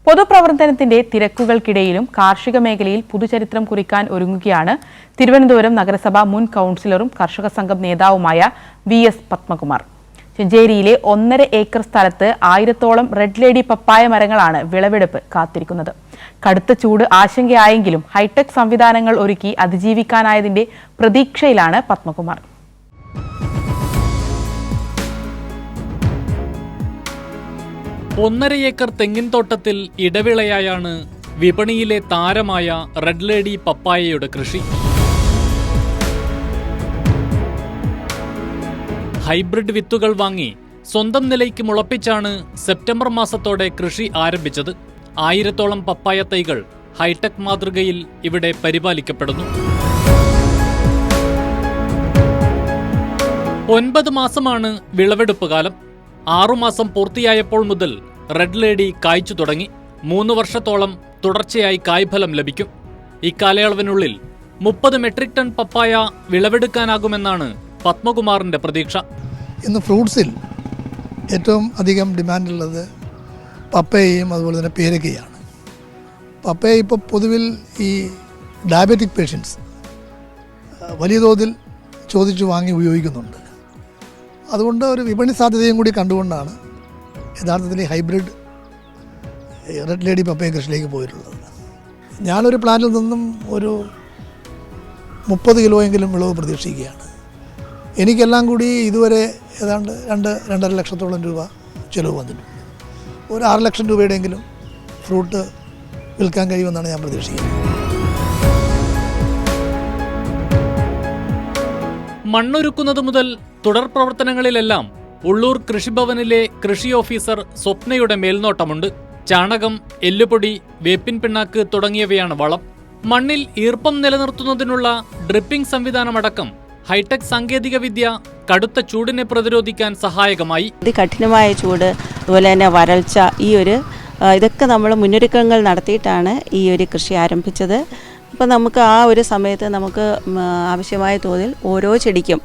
പൊതുപ്രവർത്തനത്തിന്റെ തിരക്കുകൾക്കിടയിലും കാർഷിക മേഖലയിൽ പുതുചരിത്രം കുറിക്കാൻ ഒരുങ്ങുകയാണ് തിരുവനന്തപുരം നഗരസഭ മുൻ കൗൺസിലറും കർഷക സംഘം നേതാവുമായ വി.എസ്. പത്മകുമാർ. ചെഞ്ചേരിയിലെ 1.5 ഏക്കർ സ്ഥലത്ത് 1000-ഓളം റെഡ് ലേഡി പപ്പായ മരങ്ങളാണ് വിളവെടുപ്പ് കാത്തിരിക്കുന്നത്. കടുത്ത ചൂട് ആശങ്കയായെങ്കിലും ഹൈടെക് സംവിധാനങ്ങൾ ഒരുക്കി അതിജീവിക്കാനായതിന്റെ പ്രതീക്ഷയിലാണ് പത്മകുമാർ. ഒന്നര ഏക്കർ തെങ്ങിൻതോട്ടത്തിൽ ഇടവിളയായാണ് വിപണിയിലെ താരമായ റെഡ് ലേഡി പപ്പായയുടെ കൃഷി. ഹൈബ്രിഡ് വിത്തുകൾ വാങ്ങി സ്വന്തം നിലയ്ക്ക് മുളപ്പിച്ചാണ് സെപ്റ്റംബർ മാസത്തോടെ കൃഷി ആരംഭിച്ചത്. 1000-ഓളം പപ്പായ തൈകൾ ഹൈടെക് മാതൃകയിൽ ഇവിടെ പരിപാലിക്കപ്പെടുന്നു. 9 മാസമാണ് വിളവെടുപ്പ് കാലം. 6 മാസം പൂർത്തിയായപ്പോൾ മുതൽ റെഡ് ലേഡി കായ്ച്ചു തുടങ്ങി. 3 വർഷത്തോളം തുടർച്ചയായി കായ്ഫലം ലഭിക്കും. ഇക്കാലയളവിനുള്ളിൽ 30 മെട്രിക് ടൺ പപ്പായ വിളവെടുക്കാനാകുമെന്നാണ് പത്മകുമാറിന്റെ പ്രതീക്ഷ. ഇന്ന് ഫ്രൂട്ട്സിൽ ഏറ്റവും അധികം ഡിമാൻഡുള്ളത് പപ്പയയും അതുപോലെ തന്നെ പേരക്കയാണ്. പപ്പയ ഇപ്പോൾ പൊതുവിൽ ഈ ഡയബറ്റിക് പേഷ്യൻസ് വലിയ തോതിൽ ചോദിച്ചു വാങ്ങി ഉപയോഗിക്കുന്നുണ്ട്. അതുകൊണ്ട് ഒരു വിപണി സാധ്യതയും കൂടി കണ്ടുകൊണ്ടാണ് യഥാർത്ഥത്തിൽ ഈ ഹൈബ്രിഡ് റെഡ് ലേഡി പപ്പയ കൃഷിയിലേക്ക് പോയിട്ടുള്ളത്. ഞാനൊരു പ്ലാന്റിൽ നിന്നും ഒരു 30 കിലോയെങ്കിലും വിളവ് പ്രതീക്ഷിക്കുകയാണ്. എനിക്കെല്ലാം കൂടി ഇതുവരെ ഏതാണ്ട് 2-2.5 ലക്ഷത്തോളം രൂപ ചിലവ് വന്നിട്ടുണ്ട്. ഒരു 6 ലക്ഷം രൂപയുടെയെങ്കിലും ഫ്രൂട്ട് വിൽക്കാൻ കഴിയുമെന്നാണ് ഞാൻ പ്രതീക്ഷിക്കുന്നത്. മണ്ണൊരുക്കുന്നത് മുതൽ തുടർ പ്രവർത്തനങ്ങളിലെല്ലാം ഉള്ളൂർ കൃഷിഭവനിലെ കൃഷി ഓഫീസർ സ്വപ്നയുടെ മേൽനോട്ടമുണ്ട്. ചാണകം, എല്ലുപൊടി, വേപ്പിൻ പിണ്ണാക്ക് തുടങ്ങിയവയാണ് വളം. മണ്ണിൽ ഈർപ്പം നിലനിർത്തുന്നതിനുള്ള ഡ്രിപ്പിംഗ് സംവിധാനമടക്കം ഹൈടെക് സാങ്കേതിക വിദ്യ കടുത്ത ചൂടിനെ പ്രതിരോധിക്കാൻ സഹായകമായി. കഠിനമായ ചൂട്, അതുപോലെ തന്നെ വരൾച്ച, ഇതൊക്കെ നമ്മൾ മുന്നൊരുക്കങ്ങൾ നടത്തിയിട്ടാണ് ഈ ഒരു കൃഷി ആരംഭിച്ചത്. അപ്പോൾ നമുക്ക് ആ ഒരു സമയത്ത് നമുക്ക് ആവശ്യമായ തോതിൽ ഓരോ ചെടിക്കും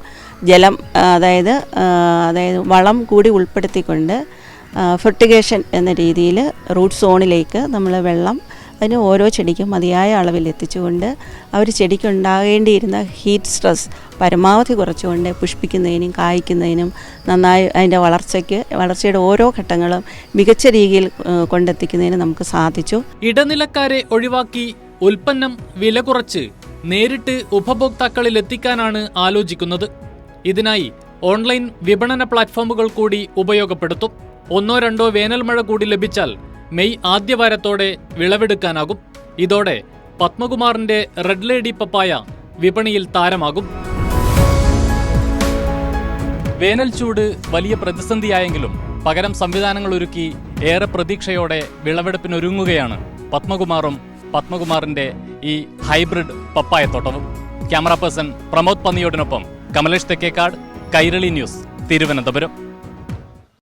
ജലം, അതായത് വളം കൂടി ഉൾപ്പെടുത്തിക്കൊണ്ട് ഫെർട്ടിഗേഷൻ എന്ന രീതിയിൽ റൂട്ട് സോണിലേക്ക് നമ്മൾ വെള്ളം അതിന് ഓരോ ചെടിക്കും മതിയായ അളവിൽ എത്തിച്ചുകൊണ്ട് അവർ ചെടിക്കുണ്ടാകേണ്ടിയിരുന്ന ഹീറ്റ് സ്ട്രെസ് പരമാവധി കുറച്ചുകൊണ്ട് പുഷ്പിക്കുന്നതിനും കായ്ക്കുന്നതിനും നന്നായി അതിൻ്റെ വളർച്ചയുടെ ഓരോ ഘട്ടങ്ങളും മികച്ച രീതിയിൽ കൊണ്ടെത്തിക്കുന്നതിനും നമുക്ക് സാധിച്ചു. ഇടനിലക്കാരെ ഒഴിവാക്കി ഉൽപ്പന്നം വില കുറച്ച് നേരിട്ട് ഉപഭോക്താക്കളിൽ എത്തിക്കാനാണ് ആലോചിക്കുന്നത്. ഇതിനായി ഓൺലൈൻ വിപണന പ്ലാറ്റ്ഫോമുകൾ കൂടി ഉപയോഗപ്പെടുത്തും. 1-2 വേനൽ മഴ കൂടി ലഭിച്ചാൽ മെയ് ആദ്യവാരത്തോടെ വിളവെടുക്കാനാകും. ഇതോടെ പത്മകുമാറിന്റെ റെഡ് ലേഡി പപ്പായ വിപണിയിൽ താരമാകും. വേനൽ ചൂട് വലിയ പ്രതിസന്ധിയായെങ്കിലും പകരം സംവിധാനങ്ങൾ ഒരുക്കി ഏറെ പ്രതീക്ഷയോടെ വിളവെടുപ്പിനൊരുങ്ങുകയാണ് പത്മകുമാറിന്റെ ഈ ഹൈബ്രിഡ് പപ്പായത്തോട്ടവും. ക്യാമറ പേഴ്സൺ പ്രമോദ് പന്നിയോടിനൊപ്പം കമലേഷ് തെക്കേക്കാട്, കൈരളി ന്യൂസ്, തിരുവനന്തപുരം.